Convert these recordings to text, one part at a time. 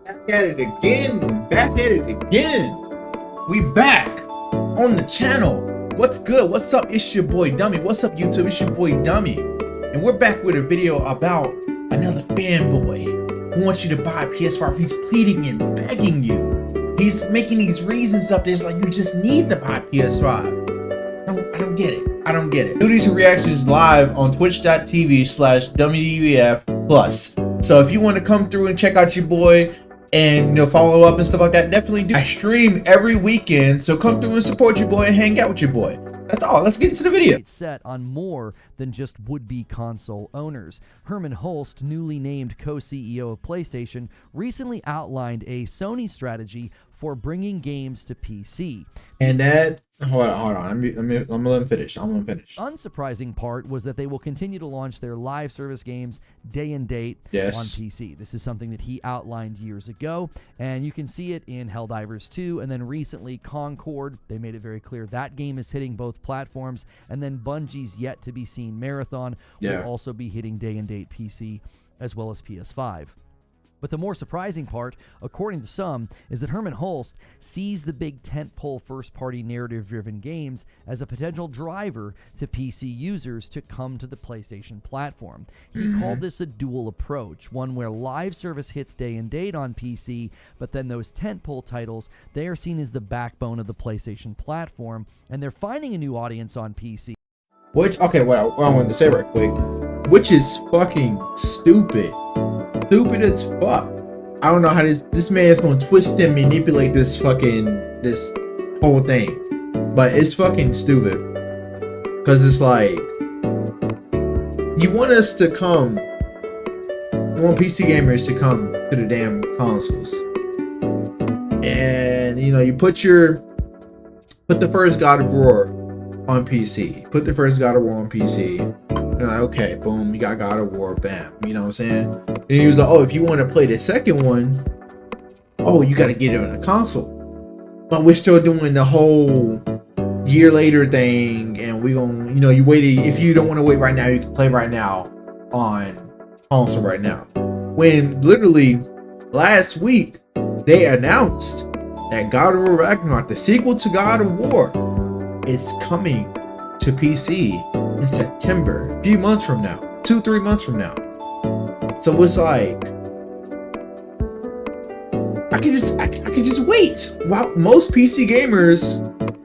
Back at it again. Back at it again. We back on the channel. What's good? What's up? It's your boy Dummy. What's up, YouTube? It's your boy Dummy. And we're back with a video about another fanboy who wants you to buy a PS5. He's pleading and begging you. He's making these reasons up there. It's like you just need to buy a PS5. I don't get it. I don't get it. Do these reactions live on twitch.tv/WDVF+. So if you want to come through and check out your boy and follow up and stuff like that, definitely do. I stream every weekend, so come through and support your boy and hang out with your boy. That's all. Let's get into the video. It's set on more than just would-be console owners. Herman Hulst, newly named co-CEO of PlayStation, recently outlined a Sony strategy for bringing games to PC. And that, hold on. I'm gonna let him finish. Unsurprising part was that they will continue to launch their live service games day and date on PC. This is something that he outlined years ago, and you can see it in Helldivers 2, and then recently Concord. They made it very clear that game is hitting both platforms, and then Bungie's yet to be seen Marathon will also be hitting day and date PC as well as PS5. But the more surprising part, according to some, is that Herman Hulst sees the big tentpole first-party narrative-driven games as a potential driver to PC users to come to the PlayStation platform. He called this a dual approach, one where live service hits day and date on PC, but then those tentpole titles, they are seen as the backbone of the PlayStation platform, and they're finding a new audience on PC. Which, okay, what I wanted to say right quick, which is fucking stupid. Stupid as fuck. I don't know how this man is gonna twist and manipulate this whole thing, but it's fucking stupid. Cause it's like, you want us to come, you want PC gamers to come to the damn consoles, and you put the first God of War on PC. Put the first God of War on PC. You're like, okay, boom, you got God of War, bam. You know what I'm saying? And he was like, oh, if you want to play the second one, oh, you got to get it on a console. But we're still doing the whole year later thing, and we gonna, you waited. If you don't want to wait right now, you can play right now on console right now. When literally last week they announced that God of War Ragnarok, the sequel to God of War, is coming to PC in September, a few months from now, 2-3 months from now. So it's like, I could just wait. Wow, most PC gamers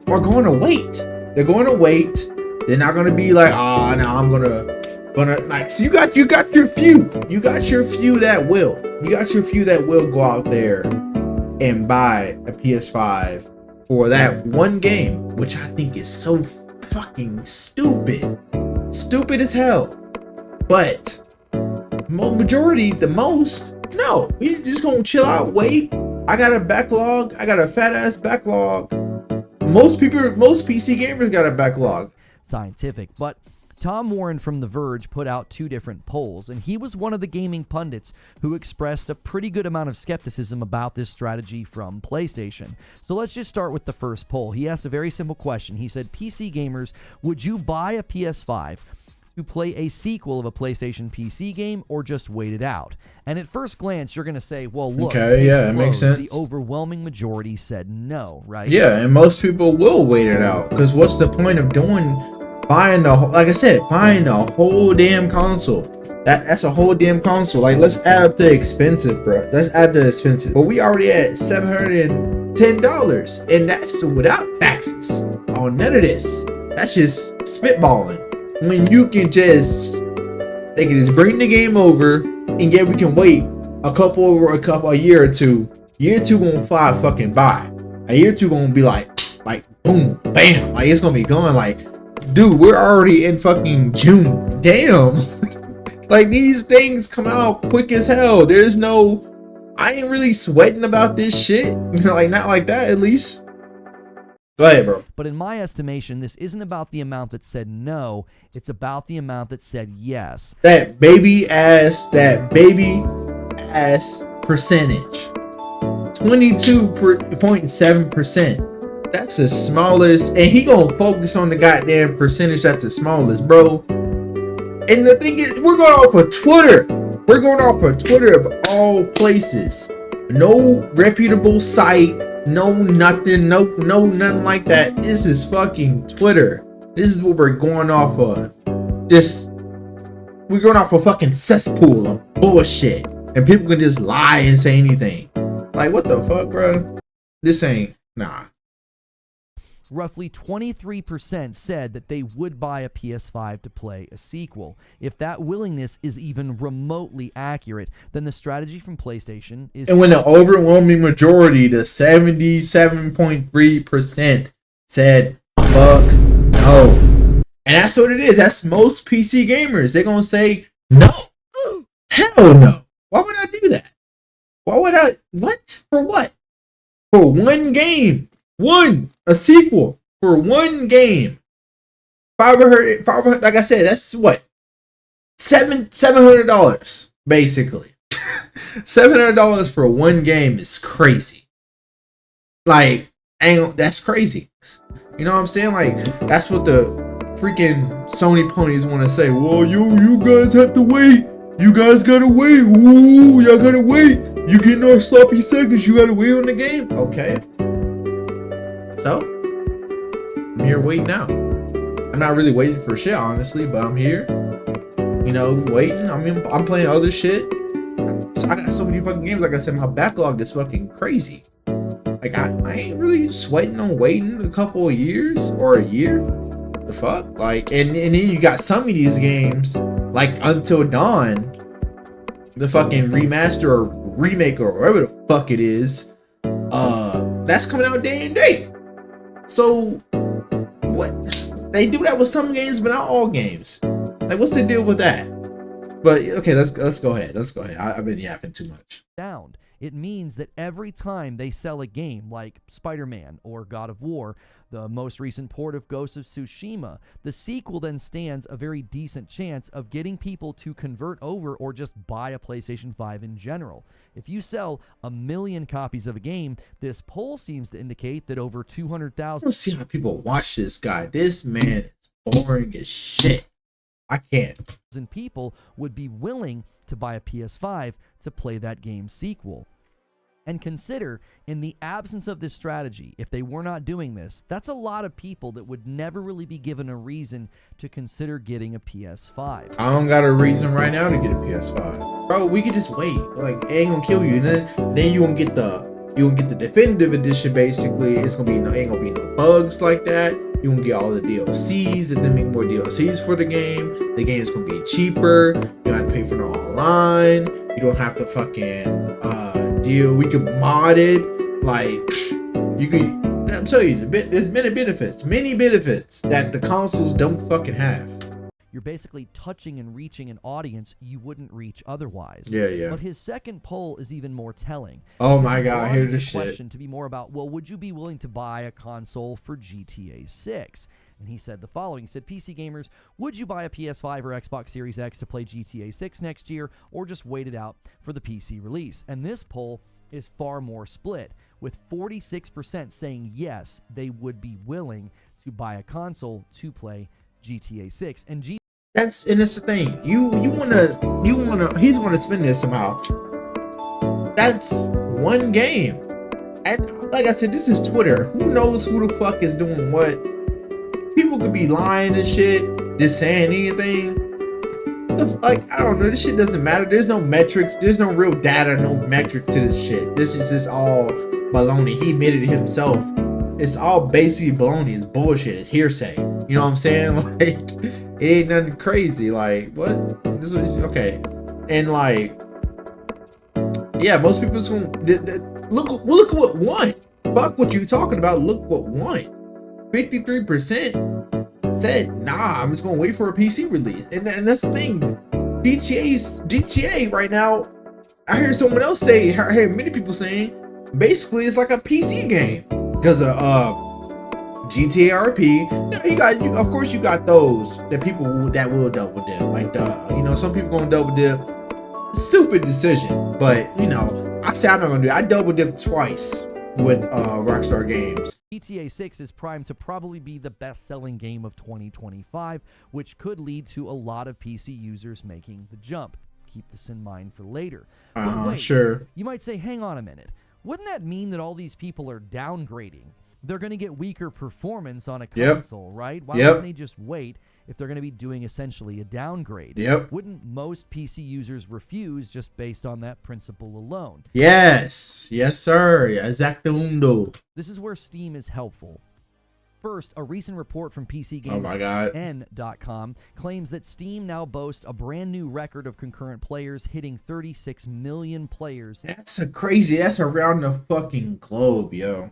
are going to wait. They're going to wait. They're not going to be like, oh, no, I'm gonna like. So you got your few. You got your few that will. Go out there and buy a PS5 for that one game, which I think is so fucking stupid as hell. But majority, no, we just gonna chill out, wait. I got a backlog. I got a fat ass backlog. Most PC gamers got a backlog. Scientific, but Tom Warren from The Verge put out 2 different polls, and he was one of the gaming pundits who expressed a pretty good amount of skepticism about this strategy from PlayStation. So let's just start with the first poll. He asked a very simple question. He said, PC gamers, would you buy a PS5 to play a sequel of a PlayStation PC game or just wait it out? And at first glance, you're going to say, well, look, okay, yeah, it makes sense. The overwhelming majority said no, right? Yeah, and most people will wait it out, because what's the point of buying the, like I said, buying a whole damn console? That's a whole damn console. Like, let's add up the expensive, bro. Let's add the expensive. But we already at $710, and that's without taxes on none of this. That's just spitballing. When you can they can just bring the game over, and yet we can wait a year or two. Year 2 gonna fly fucking by. A year 2 gonna be like boom, bam. Like, it's gonna be going like, dude, we're already in fucking June. Damn. Like, these things come out quick as hell. I ain't really sweating about this shit. Like, not like that, at least. Go ahead, bro. But in my estimation, this isn't about the amount that said no. It's about the amount that said yes. That baby ass percentage. 22.7%. That's the smallest, and he gonna focus on the goddamn percentage that's the smallest, bro. And the thing is, we're going off of Twitter. We're going off of Twitter of all places. No reputable site, no nothing, no nothing like that. This is fucking Twitter. This is what we're going off of. We're going off a fucking cesspool of bullshit, and people can just lie and say anything. Like, what the fuck, bro? This ain't, nah. Roughly 23% said that they would buy a PS5 to play a sequel. If that willingness is even remotely accurate, then the strategy from PlayStation is... And when the overwhelming majority, the 77.3%, said, fuck no. And that's what it is. That's most PC gamers. They're going to say, no. Hell no. Why would I do that? Why would I? What? For what? For one game. A sequel. For one game. 500, like I said, that's what? $700, basically. $700 for one game is crazy. Like, that's crazy. You know what I'm saying? Like, that's what the freaking Sony ponies want to say. Well, you guys have to wait. You guys gotta wait. Ooh, y'all gotta wait. You getting our sloppy seconds. You gotta wait on the game. Okay. So, I'm here waiting now. I'm not really waiting for shit, honestly, but I'm here. You know, waiting. I'm playing other shit. So I got so many fucking games. Like I said, my backlog is fucking crazy. Like, I ain't really sweating on waiting a couple of years or a year. The fuck? Like, and then you got some of these games, like Until Dawn, the fucking remaster or remake or whatever the fuck it is, that's coming out day and date. So, what? They do that with some games, but not all games. Like, what's the deal with that? But, okay, let's go ahead. I've been yapping too much. It means that every time they sell a game like Spider-Man or God of War, the most recent port of Ghost of Tsushima, the sequel then stands a very decent chance of getting people to convert over or just buy a PlayStation 5 in general. If you sell 1 million copies of a game, this poll seems to indicate that over 200,000... Let's see how people watch this guy. This man is boring as shit. I can't. People would be willing to buy a PS5 to play that game's sequel. And consider, in the absence of this strategy, if they were not doing this, that's a lot of people that would never really be given a reason to consider getting a PS5. I don't got a reason right now to get a PS5. Bro, we could just wait. Like, it ain't gonna kill you. And then you won't get the definitive edition, basically. Ain't gonna be no bugs like that. You won't get all the DLCs, and then make more DLCs for the game. The game's gonna be cheaper. You don't have to pay for it online. You don't have to fucking deal. We can mod it. Like, you can. I'm telling you, there's many benefits that the consoles don't fucking have. You're basically touching and reaching an audience you wouldn't reach otherwise. Yeah. But his second poll is even more telling. Oh my God, here's the shit. To be more about, well, would you be willing to buy a console for GTA 6? And he said the following. He said, PC gamers, would you buy a PS5 or Xbox Series X to play GTA 6 next year, or just wait it out for the PC release? And this poll is far more split, with 46% saying yes, they would be willing to buy a console to play GTA 6. And that's the thing. He's gonna spend this somehow. That's one game. And like I said, this is Twitter. Who knows who the fuck is doing what? People could be lying and shit, just saying anything. Like, I don't know, this shit doesn't matter. There's no metrics, there's no real data, no metrics to this shit. This is just all baloney. He admitted it himself. It's all basically baloney. It's bullshit. It's hearsay. You know what I'm saying? Like, it ain't nothing crazy. Like, what? This was okay. And like, yeah, most people's gonna look at what won. Fuck what you talking about. Look what won. 53% said, nah, I'm just gonna wait for a PC release. And that's the thing. GTA right now, I hear someone else say, I hear many people saying, basically it's like a PC game. Because of GTA RP, of course you got those people that will double dip. Like, some people gonna double dip. Stupid decision, but I say I'm not gonna do it. I double dipped twice with Rockstar Games. GTA 6 is primed to probably be the best-selling game of 2025, which could lead to a lot of PC users making the jump. keep this in mind for later. Sure. You might say, hang on a minute. Wouldn't that mean that all these people are downgrading? They're going to get weaker performance on a console, right? Why wouldn't they just wait if they're going to be doing essentially a downgrade? Wouldn't most PC users refuse just based on that principle alone? Yes. Yes, sir. Exactamundo. This is where Steam is helpful. First, a recent report from PCGamesN.com claims that Steam now boasts a brand new record of concurrent players, hitting 36 million players. That's around the fucking globe, yo.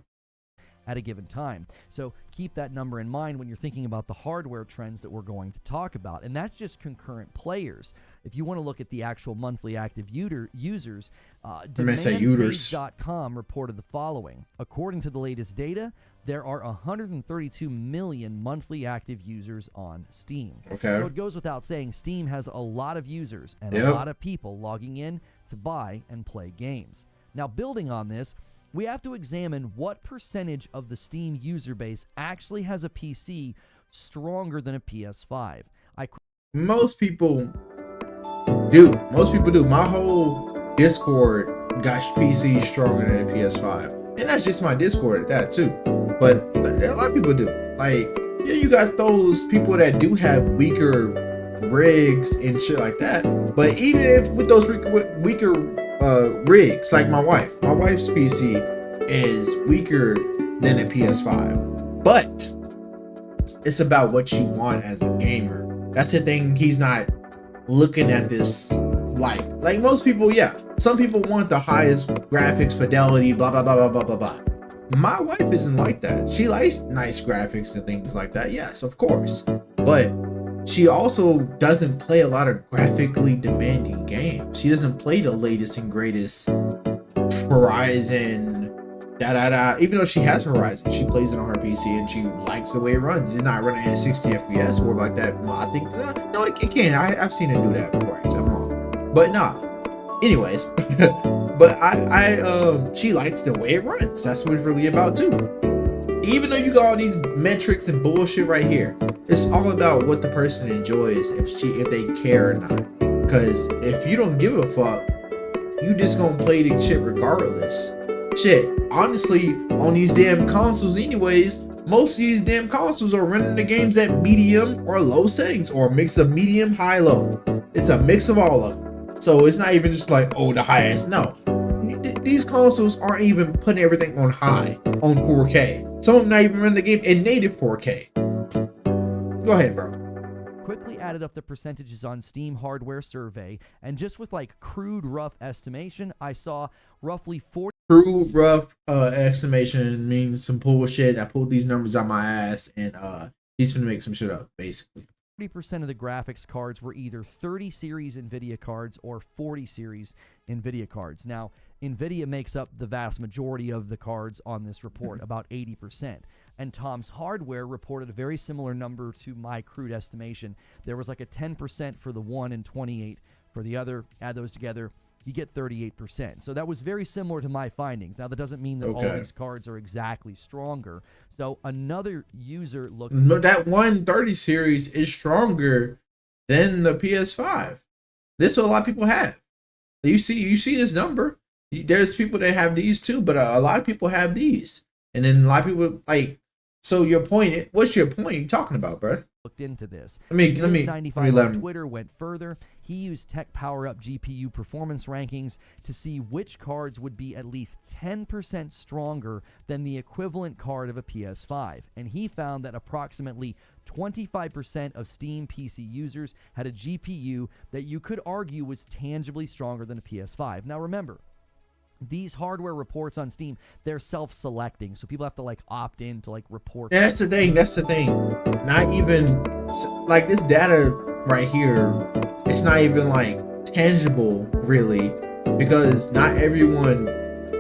At a given time. So keep that number in mind when you're thinking about the hardware trends that we're going to talk about. And that's just concurrent players. If you want to look at the actual monthly active users, DemandSaves.com reported the following. According to the latest data, there are 132 million monthly active users on Steam. So it goes without saying, Steam has a lot of users and a lot of people logging in to buy and play games. Now, building on this, we have to examine what percentage of the Steam user base actually has a PC stronger than a PS5. Most people do. My whole Discord got PC stronger than a PS5. And that's just my Discord at that too. But a lot of people do. Like, yeah, you got those people that do have weaker rigs and shit like that. But even if with those weaker rigs, like my wife's PC is weaker than a PS5. But it's about what you want as a gamer. That's the thing. He's not looking at this like most people. Yeah, some people want the highest graphics fidelity, blah blah blah blah blah blah blah. My wife isn't like that. She likes nice graphics and things like that. Yes, of course. But she also doesn't play a lot of graphically demanding games. She doesn't play the latest and greatest Horizon, even though she has Horizon, she plays it on her PC and she likes the way it runs. It's not running at 60 FPS or like that. Well, I think no, it can. I've seen it do that before. Actually, I'm wrong, but nah. Anyways, but she likes the way it runs. That's what it's really about too. Even though you got all these metrics and bullshit right here, it's all about what the person enjoys, if they care or not. Because if you don't give a fuck, you just gonna play the shit regardless. Shit, honestly, on these damn consoles anyways, most of these damn consoles are running the games at medium or low settings, or a mix of medium, high, low. It's a mix of all of them. So it's not even just like, oh, the highest. No, these consoles aren't even putting everything on high, on 4K. Some of them not even running the game in native 4K. Go ahead, bro. Quickly added up the percentages on Steam hardware survey, and just with like crude rough estimation, I saw roughly 40. Crude rough estimation means some bullshit. I pulled these numbers out my ass, and he's gonna make some shit up, basically. 40% of the graphics cards were either 30 series NVIDIA cards or 40 series NVIDIA cards. Now, NVIDIA makes up the vast majority of the cards on this report, about 80%. And Tom's Hardware reported a very similar number to my crude estimation. There was like a 10% for the one and 28 for the other. Add those together, you get 38%. So that was very similar to my findings. Now, that doesn't mean that all these cards are exactly stronger. So another user looked... No, that 130 series is stronger than the PS5. This is what a lot of people have. You see this number. There's people that have these too, but a lot of people have these. And then a lot of people, like... So your point, what's your point you talking about, bro? Looked into this. Let me 95 on Twitter went further. He used Tech Power Up GPU performance rankings to see which cards would be at least 10% stronger than the equivalent card of a PS5. And he found that approximately 25% of Steam PC users had a GPU that you could argue was tangibly stronger than a PS5. Now remember, these hardware reports on Steam, they're self-selecting, so people have to like opt in to like report. Yeah, that's the thing. Not even like this data right here. It's not even like tangible, really, because not everyone,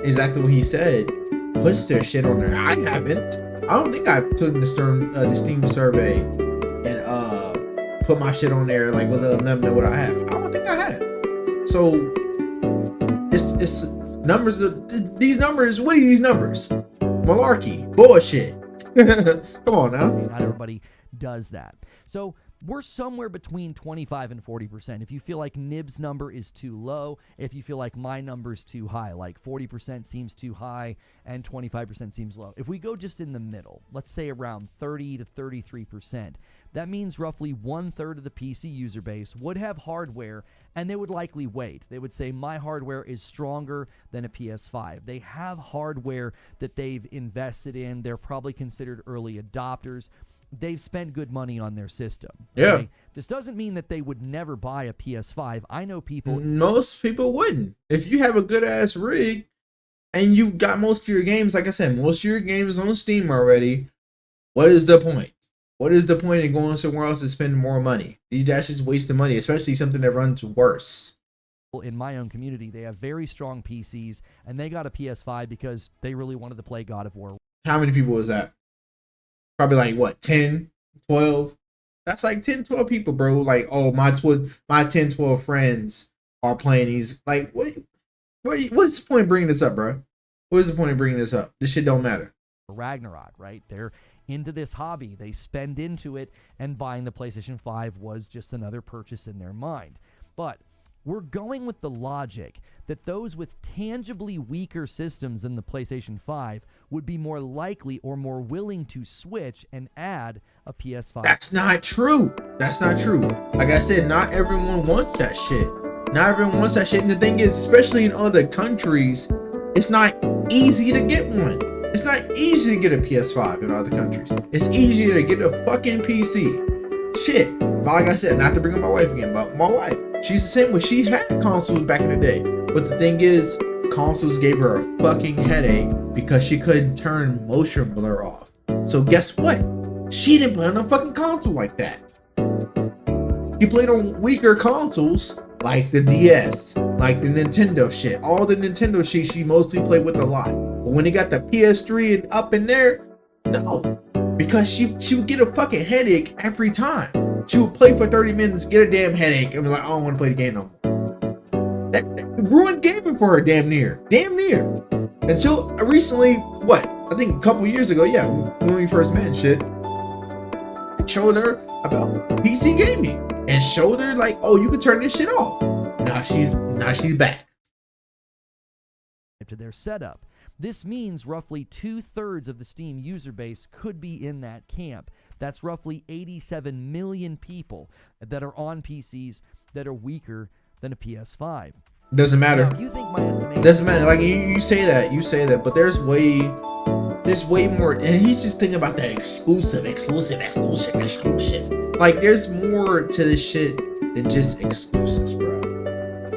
exactly what he said, puts their shit on there. I haven't. I don't think I've taken the Steam survey and put my shit on there like with let them know what I have. I don't think I have. So it's numbers these numbers. What are these numbers? Malarkey, bullshit. Come on now. Not everybody does that. So we're somewhere between 25 and 40%. If you feel like Nib's number is too low, if you feel like my number's too high, like 40% seems too high and 25% seems low. If we go just in the middle, let's say around 30 to 33%, that means roughly 1/3 of the PC user base would have hardware, and they would likely wait. They would say, my hardware is stronger than a PS5. They have hardware that they've invested in. They're probably considered early adopters. They've spent good money on their system. Yeah. Okay? This doesn't mean that they would never buy a PS5. I know people. Most people wouldn't. If you have a good ass rig and you got most of your games, like I said, most of your games on Steam already, what is the point? What is the point in going somewhere else to spend more money? That's just wasting money, especially something that runs worse. In my own community, they have very strong PCs, and they got a PS5 because they really wanted to play God of War. How many people is that? Probably like what, 10, 12? That's like 10, 12 people, bro. Like, oh, my 10, 12 friends are playing these. Like, what's the point of bringing this up, bro? What is the point of bringing this up? This shit don't matter. Ragnarok, right? They're into this hobby. They spend into it, and buying the PlayStation 5 was just another purchase in their mind. But we're going with the logic that those with tangibly weaker systems than the PlayStation 5 would be more likely or more willing to switch and add a PS5. That's not true. That's not true. Like I said, not everyone wants that shit. Not everyone wants that shit. And the thing is, especially in other countries, it's not easy to get one. It's not easy to get a PS5 in other countries. It's easier to get a fucking PC. Shit. But like I said, not to bring up my wife again, but my wife, she's the same way. She had consoles back in the day. But the thing is, consoles gave her a fucking headache because she couldn't turn motion blur off. So guess what? She didn't play on a fucking console like that. She played on weaker consoles like the DS, like the Nintendo shit. All the Nintendo shit she mostly played with a lot. But when they got the PS3 and up in there, no. Because she would get a fucking headache every time. She would play for 30 minutes, get a damn headache, and be like, I don't want to play the game no more. That ruined gaming for her, damn near. Damn near. Until recently, what? I think a couple years ago, yeah, when we first met and shit, I showed her about PC gaming. And showed her like, oh, you can turn this shit off. Now she's back. To their setup. This means roughly 2/3 of the Steam user base could be in that camp. That's roughly 87 million people that are on PCs that are weaker than a PS5. Doesn't matter. Now, if you think my estimation doesn't matter. Like you say that, but there's way more. And he's just thinking about that exclusive. Like there's more to this shit than just exclusives, bro.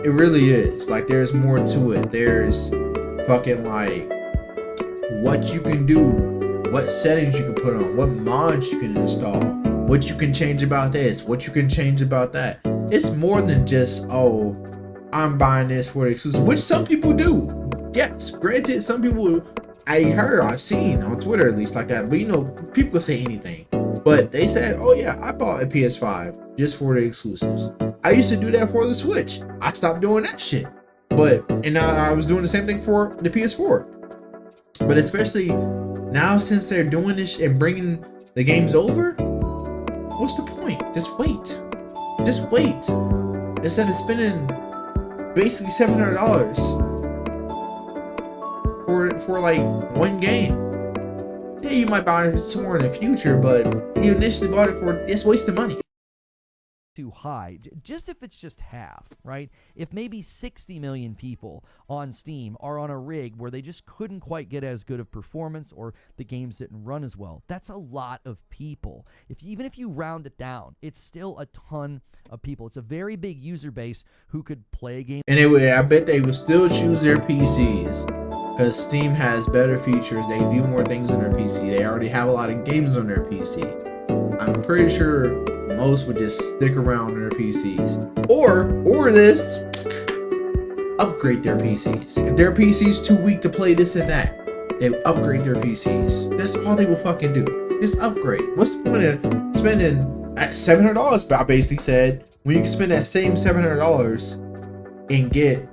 It really is. Like there's more to it. There's fucking like what you can do, what settings you can put on, what mods you can install, what you can change about this, what you can change about that. It's more than just, oh, I'm buying this for the exclusive, which some people do. Yes, granted, some people I've seen on Twitter at least like that, but you know, people say anything. But they said, oh yeah, I bought a PS5 just for the exclusives. I used to do that for the Switch. I stopped doing that shit. And now I was doing the same thing for the PS4. But especially now since they're doing this and bringing the games over, what's the point? Just wait. Just wait. Instead of spending basically $700 for like one game. Yeah, you might buy it some more in the future, but you initially bought it for it's wasting money. Too high, just if it's just half, right? If maybe 60 million people on Steam are on a rig where they just couldn't quite get as good of performance or the games didn't run as well, that's a lot of people. Even if you round it down, it's still a ton of people. It's a very big user base who could play a game. And I bet they would still choose their PCs because Steam has better features. They do more things on their PC. They already have a lot of games on their PC. I'm pretty sure most would just stick around on their PCs. Or this, upgrade their PCs. If their PC's too weak to play this and that, they upgrade their PCs. That's all they will fucking do. Just upgrade. What's the point of spending $700? I basically said, when you can spend that same $700 and get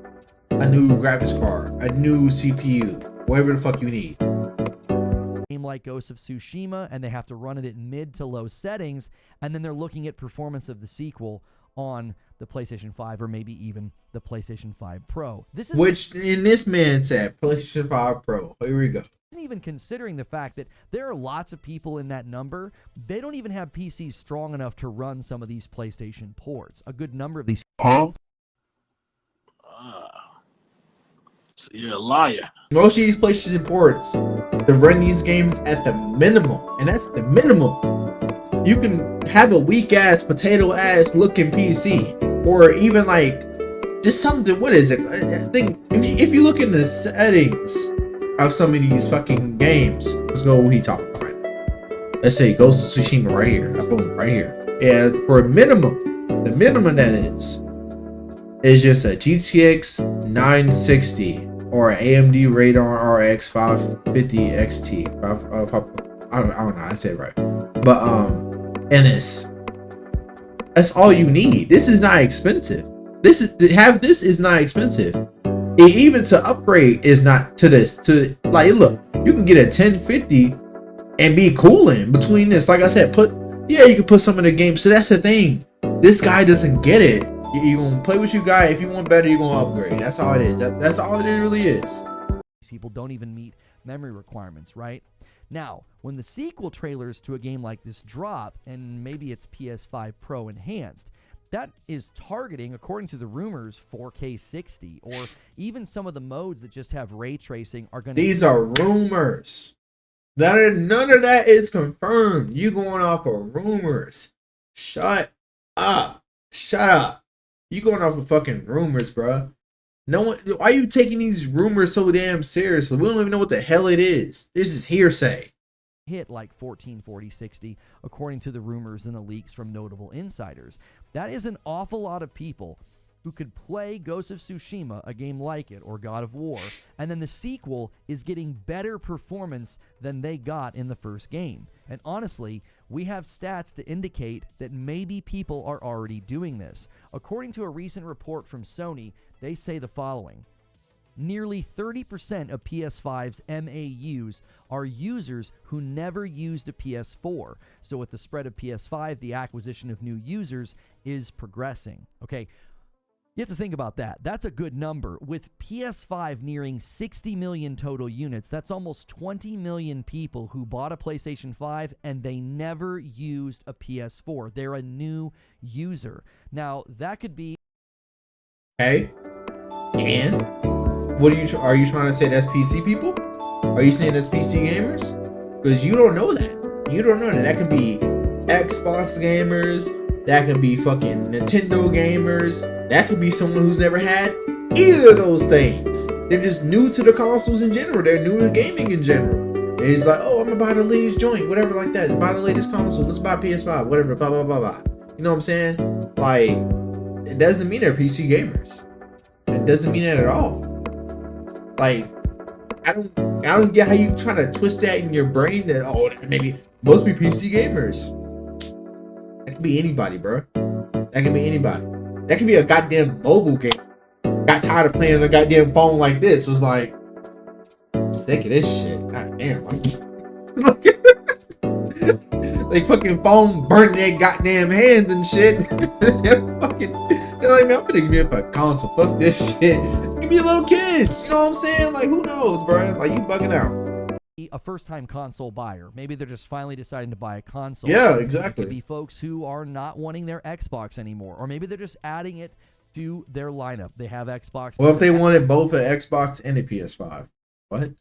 a new graphics card, a new CPU, whatever the fuck you need. like Ghost of Tsushima and they have to run it at mid to low settings, and then they're looking at performance of the sequel on the PlayStation 5 or maybe even the PlayStation 5 Pro. This is which in this man said PlayStation 5 Pro. Here we go. Even considering the fact that there are lots of people in that number, they don't even have PCs strong enough to run some of these PlayStation ports. A good number of these. So you're a liar. Most of these PlayStation ports to run these games at the minimum, and that's the minimum. You can have a weak ass, potato ass looking PC, or even like just something. What is it? I think if you look in the settings of some of these fucking games, let's go what he talking about right now. Let's say Ghost of Tsushima right here, boom, right here. And for a minimum, the minimum that is just a GTX 960 or an AMD Radeon RX 550 XT. I don't know, I said it right. But and that's all you need. This is not expensive. This is not expensive. Even to upgrade is not to this. To like, look, you can get a 1050 and be cooling between this. Like I said, you can put some of the games. So that's the thing. This guy doesn't get it. You gonna play what you got. If you want better, you're gonna upgrade. That's all it is. That's all it really is. These people don't even meet memory requirements, right? Now, when the sequel trailers to a game like this drop, and maybe it's PS5 Pro enhanced, that is targeting, according to the rumors, 4K 60, or even some of the modes that just have ray tracing are going to... These are rumors. None of that is confirmed. You going off of rumors. Shut up. Shut up. You going off of fucking rumors, bro. No one. Why are you taking these rumors so damn seriously? We don't even know what the hell it is. This is hearsay. Hit like 1440 60 according to the rumors and the leaks from notable insiders. That is an awful lot of people who could play Ghost of Tsushima, a game like it, or God of War, and then the sequel is getting better performance than they got in the first game. And honestly, we have stats to indicate that maybe people are already doing this. According to a recent report from Sony, they say the following: nearly 30% of PS5's MAUs are users who never used a PS4. So with the spread of PS5, the acquisition of new users is progressing. Okay, you have to think about that. That's a good number. With PS5 nearing 60 million total units, that's almost 20 million people who bought a PlayStation 5 and they never used a PS4. They're a new user. Now, that could be... Hey, and... what are you trying to say that's PC people? Are you saying that's PC gamers? Because you don't know that. You don't know that. That could be Xbox gamers. That could be fucking Nintendo gamers. That could be someone who's never had either of those things. They're just new to the consoles in general. They're new to gaming in general. They're just like, oh, I'm gonna buy the latest joint, whatever like that. Buy the latest console. Let's buy PS5, whatever, blah, blah, blah, blah. You know what I'm saying? Like, it doesn't mean they're PC gamers. It doesn't mean that at all. Like, I don't get how you trying to twist that in your brain that, oh, maybe must be PC gamers. That could be anybody, bro. That could be anybody. That could be a goddamn mobile game. Got tired of playing a goddamn phone like this. Was like, sick of this shit. God damn. Like fucking phone burning their goddamn hands and shit. They're like, man, I'm gonna give me up a console. Fuck this shit. Give me little kids. You know what I'm saying? Like, who knows, bro? Like, you bugging out. A first-time console buyer. Maybe they're just finally deciding to buy a console. Yeah, exactly. It could be folks who are not wanting their Xbox anymore, or maybe they're just adding it to their lineup. They have Xbox. Well, if they wanted both an Xbox and a PS5, what?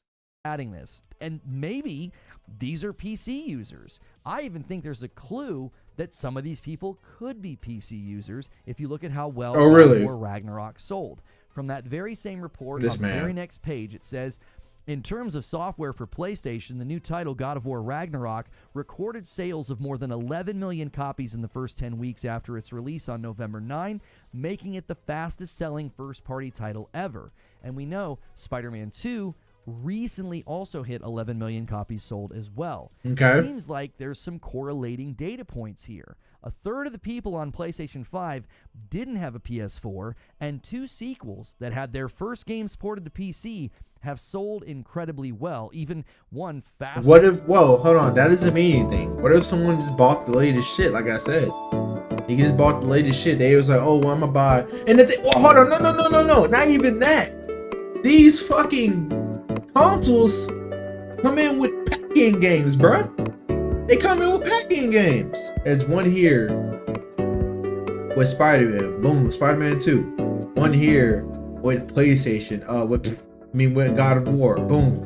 Adding this, and maybe these are PC users. I even think there's a clue that some of these people could be PC users if you look at how well War Ragnarok sold. From that very same report, on the very next page, it says, in terms of software for PlayStation, the new title, God of War Ragnarok, recorded sales of more than 11 million copies in the first 10 weeks after its release on November 9, making it the fastest-selling first-party title ever. And we know Spider-Man 2 recently also hit 11 million copies sold as well. Okay. It seems like there's some correlating data points here. A third of the people on PlayStation 5 didn't have a PS4, and 2 sequels that had their first games ported to PC have sold incredibly well, even one fast. What if, whoa, hold on, that doesn't mean anything. What if someone just bought the latest shit, like I said? He just bought the latest shit. They was like, oh, well, I'm gonna buy. And well, hold on, no, not even that. These fucking consoles come in with pack-in games, bruh. They come in with pack-in games. There's one here with Spider-Man. Boom, Spider-Man 2. One here with PlayStation. With God of War. Boom.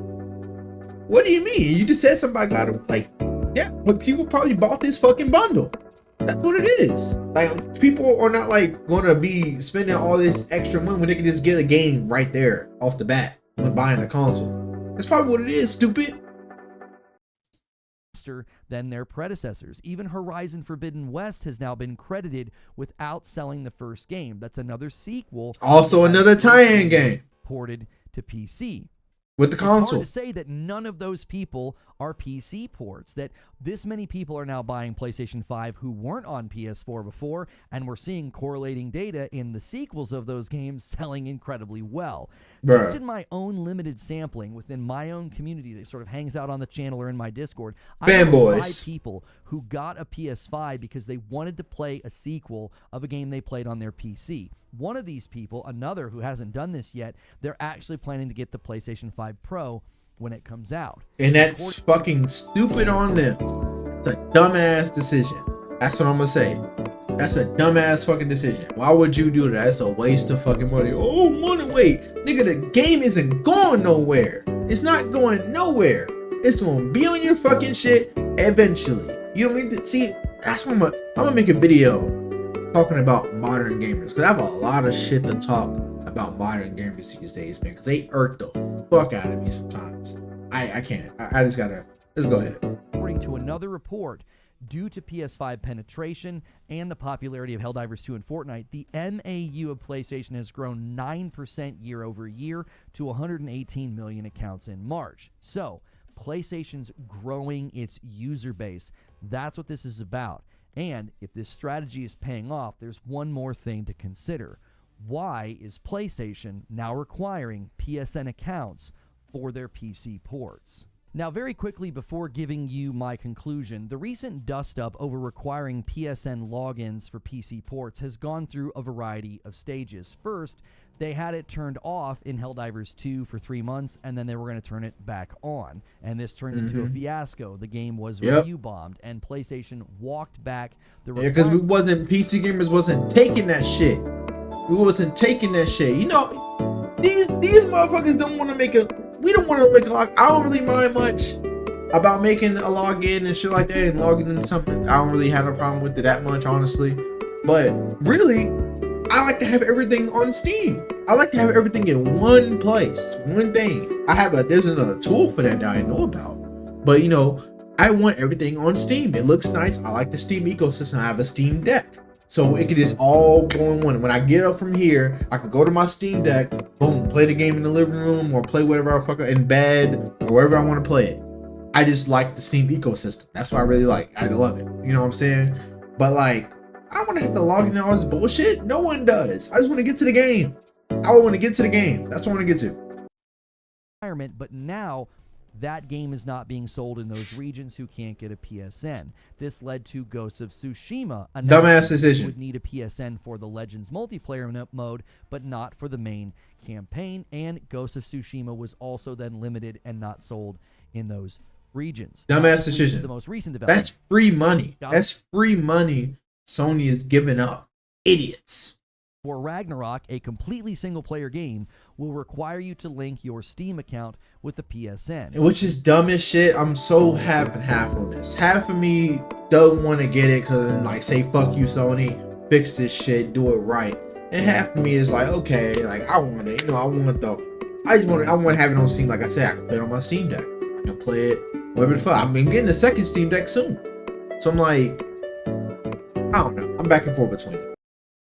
What do you mean? You just said somebody got it. Like, yeah, but people probably bought this fucking bundle. That's what it is. Like, people are not like gonna be spending all this extra money when they can just get a game right there off the bat when buying a console. That's probably what it is, stupid. Than their predecessors. Even Horizon Forbidden West has now been credited without selling the first game. That's another sequel. Also another tie-in game ported to PC. With the console. It's hard to say that none of those people are PC ports, that this many people are now buying PlayStation 5 who weren't on PS4 before, and we're seeing correlating data in the sequels of those games selling incredibly well. Bruh. Just in my own limited sampling within my own community that sort of hangs out on the channel or in my Discord, I know 5 people who got a PS5 because they wanted to play a sequel of a game they played on their PC. One of these people, another who hasn't done this yet, they're actually planning to get the PlayStation 5 Pro when it comes out. And that's fucking stupid on them. It's a dumbass decision. That's what I'm gonna say. That's a dumbass fucking decision. Why would you do that? That's a waste of fucking money. Oh, money, wait. Nigga, the game isn't going nowhere. It's not going nowhere. It's gonna be on your fucking shit eventually. You don't need to see. That's what I'm gonna make a video talking about modern gamers, because I have a lot of shit to talk about modern gamers these days, man, because they irk the fuck out of me sometimes. I can't. I just gotta. Let's go ahead. According to another report, due to PS5 penetration and the popularity of Helldivers 2 and Fortnite, the MAU of PlayStation has grown 9% year over year to 118 million accounts in March. So, PlayStation's growing its user base. That's what this is about. And if this strategy is paying off, there's one more thing to consider. Why is PlayStation now requiring PSN accounts for their PC ports? Now, very quickly before giving you my conclusion, the recent dust-up over requiring PSN logins for PC ports has gone through a variety of stages. First, they had it turned off in Helldivers 2 for 3 months, and then they were going to turn it back on. And this turned into a fiasco. The game was review bombed, and PlayStation walked back the because PC gamers wasn't taking that shit. We wasn't taking that shit. You know, these motherfuckers don't want to make a. We don't want to make a log. I don't really mind much about making a login and shit like that and logging into something. I don't really have a problem with it that much, honestly. But really, I like to have everything on Steam. I like to have everything in one place, one thing. There's another tool for that I know about. But you know, I want everything on Steam. It looks nice. I like the Steam ecosystem. I have a Steam Deck. So it could just all go in one. When I get up from here, I can go to my Steam Deck, boom, play the game in the living room or play whatever I fuck in bed or wherever I want to play it. I just like the Steam ecosystem. That's what I really like. I love it. You know what I'm saying? But like, I don't want to have to log in all this bullshit. No one does. I just want to get to the game. I want to get to the game. That's what I want to get to. But now that game is not being sold in those regions who can't get a PSN. This led to Ghost of Tsushima. Dumbass decision. Would need a PSN for the Legends multiplayer mode, but not for the main campaign. And Ghost of Tsushima was also then limited and not sold in those regions. Dumbass decision. The most recent development. That's free money. That's free money Sony is giving up. Idiots. For Ragnarok, a completely single-player game will require you to link your Steam account with the PSN. Which is dumb as shit. I'm so half and half on this. Half of me don't want to get it because, like, say, fuck you, Sony. Fix this shit. Do it right. And half of me is like, okay, like, I want it. You know, I want to have it on Steam. Like I said, I can play it on my Steam Deck. I can play it whatever the fuck. I've been getting a second Steam Deck soon. So I'm like, I don't know. I'm back and forth between it.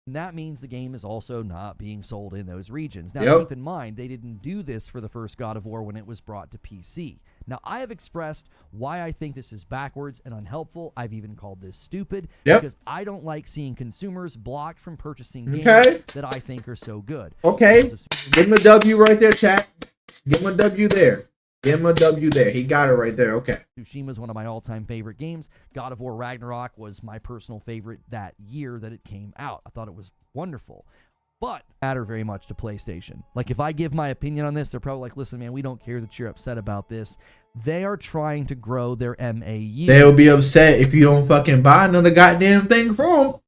And that means the game is also not being sold in those regions. Now, keep in mind, they didn't do this for the first God of War when it was brought to PC. Now, I have expressed why I think this is backwards and unhelpful. I've even called this stupid because I don't like seeing consumers blocked from purchasing games that I think are so good. Okay. Give him a W right there, chat. Give him a W there. Give him a W there. He got it right there. Okay. Tsushima is one of my all-time favorite games. God of War Ragnarok was my personal favorite that year that it came out. I thought it was wonderful. But matter very much to PlayStation. Like, if I give my opinion on this, they're probably like, listen, man, we don't care that you're upset about this. They are trying to grow their MAU. They'll be upset if you don't fucking buy another goddamn thing from them.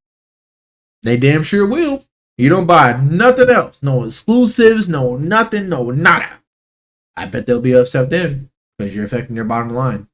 They damn sure will. You don't buy nothing else. No exclusives, no nothing, no nada. I bet they'll be upset then because you're affecting their bottom line.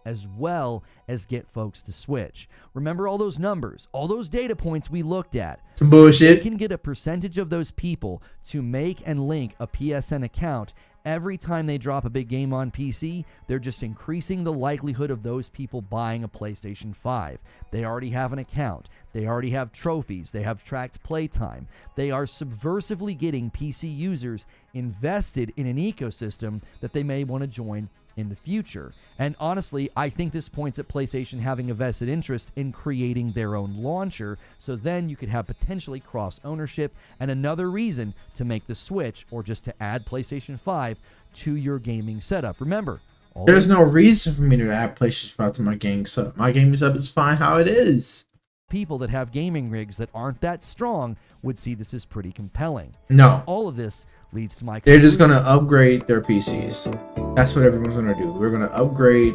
As well as get folks to switch. Remember all those numbers, all those data points we looked at. Some bullshit. You can get a percentage of those people to make and link a PSN account. Every time they drop a big game on PC, they're just increasing the likelihood of those people buying a PlayStation 5. They already have an account. They already have trophies. They have tracked playtime. They are subversively getting PC users invested in an ecosystem that they may want to join in the future. And honestly, I think this points at PlayStation having a vested interest in creating their own launcher, so then you could have potentially cross ownership, and another reason to make the switch or just to add PlayStation 5 to your gaming setup. Remember, there's no reason for me to add PlayStation 5 to my gaming setup. My gaming setup is fine how it is. People that have gaming rigs that aren't that strong would see this as pretty compelling. No. All of this leads to my conclusion. They're just going to upgrade their PCs. That's what everyone's going to do. We're going to upgrade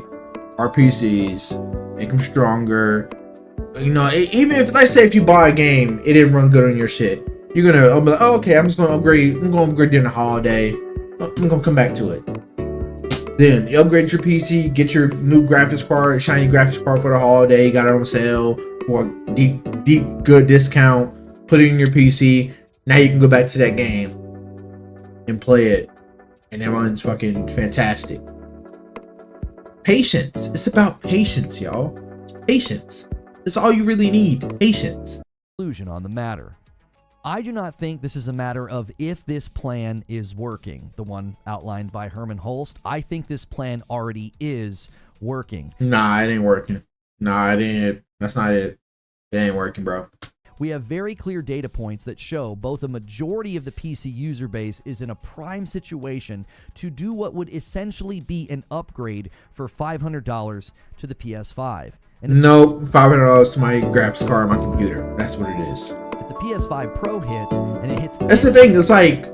our PCs, make them stronger. You know, even if, let's say if you buy a game, it didn't run good on your shit. You're going to be like, oh, okay, I'm just going to upgrade. I'm going to upgrade during the holiday. I'm going to come back to it. Then you upgrade your PC, get your new graphics card, shiny graphics card for the holiday. Got it on sale for a deep, good discount. Put it in your PC. Now you can go back to that game and play it, and it runs fucking fantastic. Patience. It's about patience, y'all. Patience. That's all you really need. Patience. Conclusion on the matter. I do not think this is a matter of if this plan is working, the one outlined by Herman Holst. I think this plan already is working. Nah, it ain't working. Nah, it ain't. That's not it. It ain't working, bro. We have very clear data points that show both a majority of the PC user base is in a prime situation to do what would essentially be an upgrade for $500 to the PS5. And nope, $500 to my graphics card on my computer. That's what it is. If the PS5 Pro hits, and it hits... That's the thing. It's like,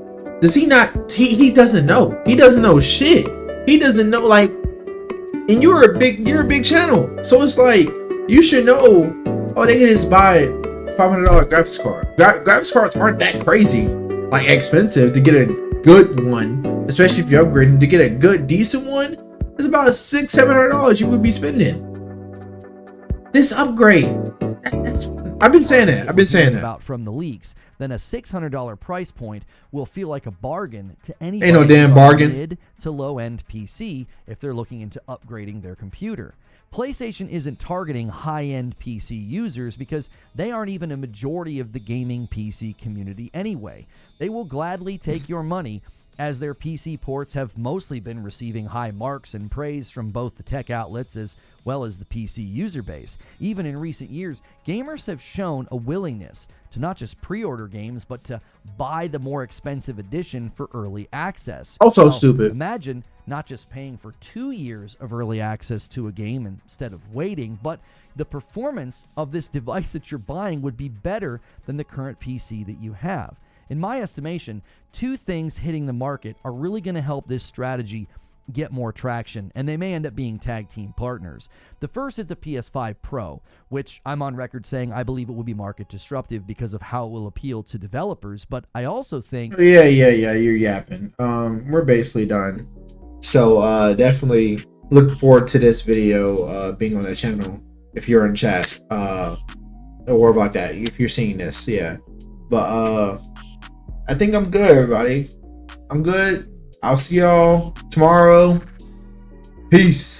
does he not... He doesn't know. He doesn't know shit. He doesn't know, like... And you're a big channel. So it's like, you should know, oh, they can just buy $500 graphics card. Graphics cards aren't that crazy, like expensive to get a good one, especially if you're upgrading. To get a good, decent one, it's about $600-700 you would be spending. This upgrade, I've been saying that. About from the leaks, then a $600 price point will feel like a bargain to anybody. Ain't no damn bargain. Mid to low end PC if they're looking into upgrading their computer. PlayStation isn't targeting high-end PC users because they aren't even a majority of the gaming PC community anyway. They will gladly take your money, as their PC ports have mostly been receiving high marks and praise from both the tech outlets as well as the PC user base. Even in recent years, gamers have shown a willingness to not just pre-order games, but to buy the more expensive edition for early access. Also stupid. Imagine not just paying for 2 years of early access to a game instead of waiting, but the performance of this device that you're buying would be better than the current PC that you have. In my estimation, two things hitting the market are really going to help this strategy get more traction, and they may end up being tag team partners. The first is the PS5 Pro, which I'm on record saying I believe it will be market disruptive because of how it will appeal to developers, but I also think... Yeah, you're yapping. We're basically done. So definitely look forward to this video being on the channel if you're in chat. Don't worry about that if you're seeing this, yeah. But I think I'm good, everybody. I'm good. I'll see y'all tomorrow. Peace.